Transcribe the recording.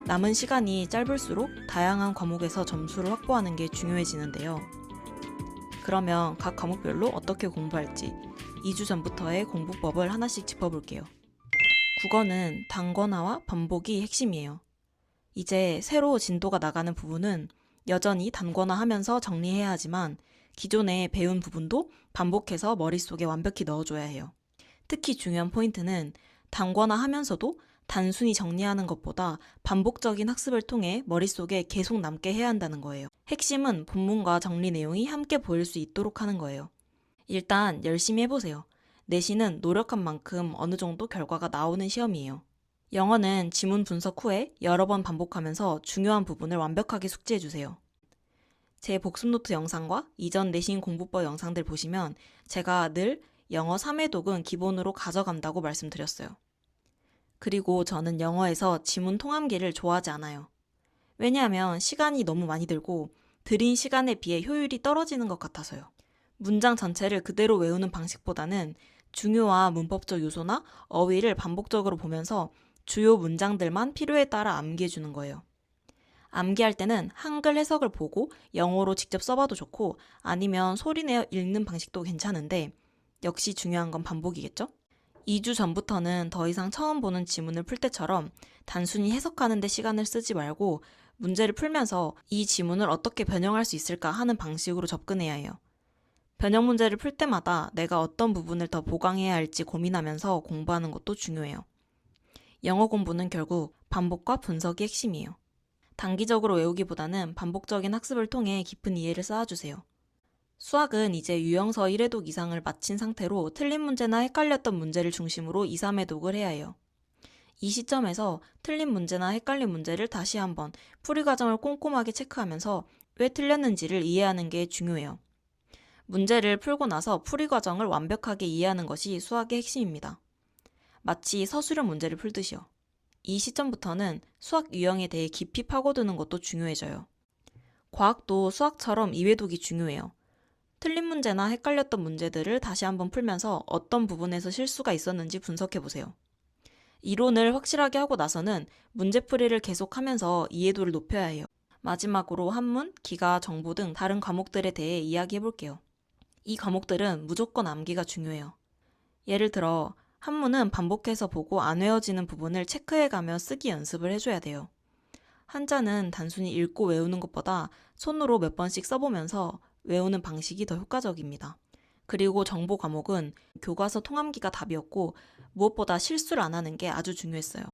남은 시간이 짧을수록 다양한 과목에서 점수를 확보하는 게 중요해지는데요. 그러면 각 과목별로 어떻게 공부할지 2주 전부터의 공부법을 하나씩 짚어볼게요. 국어는 단권화와 반복이 핵심이에요. 이제 새로 진도가 나가는 부분은 여전히 단권화하면서 정리해야 하지만 기존에 배운 부분도 반복해서 머릿속에 완벽히 넣어줘야 해요. 특히 중요한 포인트는 단권화하면서도 단순히 정리하는 것보다 반복적인 학습을 통해 머릿속에 계속 남게 해야 한다는 거예요. 핵심은 본문과 정리 내용이 함께 보일 수 있도록 하는 거예요. 일단 열심히 해보세요. 내신은 노력한 만큼 어느 정도 결과가 나오는 시험이에요. 영어는 지문 분석 후에 여러 번 반복하면서 중요한 부분을 완벽하게 숙지해주세요. 제 복습 노트 영상과 이전 내신 공부법 영상들 보시면 제가 늘 영어 3회독은 기본으로 가져간다고 말씀드렸어요. 그리고 저는 영어에서 지문 통함기를 좋아하지 않아요. 왜냐하면 시간이 너무 많이 들고 들인 시간에 비해 효율이 떨어지는 것 같아서요. 문장 전체를 그대로 외우는 방식보다는 중요한 문법적 요소나 어휘를 반복적으로 보면서 주요 문장들만 필요에 따라 암기해주는 거예요. 암기할 때는 한글 해석을 보고 영어로 직접 써봐도 좋고 아니면 소리내어 읽는 방식도 괜찮은데 역시 중요한 건 반복이겠죠? 2주 전부터는 더 이상 처음 보는 지문을 풀 때처럼 단순히 해석하는 데 시간을 쓰지 말고 문제를 풀면서 이 지문을 어떻게 변형할 수 있을까 하는 방식으로 접근해야 해요. 변형 문제를 풀 때마다 내가 어떤 부분을 더 보강해야 할지 고민하면서 공부하는 것도 중요해요. 영어 공부는 결국 반복과 분석이 핵심이에요. 단기적으로 외우기보다는 반복적인 학습을 통해 깊은 이해를 쌓아주세요. 수학은 이제 유형서 1회독 이상을 마친 상태로 틀린 문제나 헷갈렸던 문제를 중심으로 2, 3회독을 해야 해요. 이 시점에서 틀린 문제나 헷갈린 문제를 다시 한번 풀이 과정을 꼼꼼하게 체크하면서 왜 틀렸는지를 이해하는 게 중요해요. 문제를 풀고 나서 풀이 과정을 완벽하게 이해하는 것이 수학의 핵심입니다. 마치 서술형 문제를 풀듯이요. 이 시점부터는 수학 유형에 대해 깊이 파고드는 것도 중요해져요. 과학도 수학처럼 2회독이 중요해요. 틀린 문제나 헷갈렸던 문제들을 다시 한번 풀면서 어떤 부분에서 실수가 있었는지 분석해보세요. 이론을 확실하게 하고 나서는 문제풀이를 계속하면서 이해도를 높여야 해요. 마지막으로 한문, 기가, 정보 등 다른 과목들에 대해 이야기해볼게요. 이 과목들은 무조건 암기가 중요해요. 예를 들어 한문은 반복해서 보고 안 외워지는 부분을 체크해가며 쓰기 연습을 해줘야 돼요. 한자는 단순히 읽고 외우는 것보다 손으로 몇 번씩 써보면서 외우는 방식이 더 효과적입니다. 그리고 정보 과목은 교과서 통함기가 답이었고 무엇보다 실수를 안 하는 게 아주 중요했어요.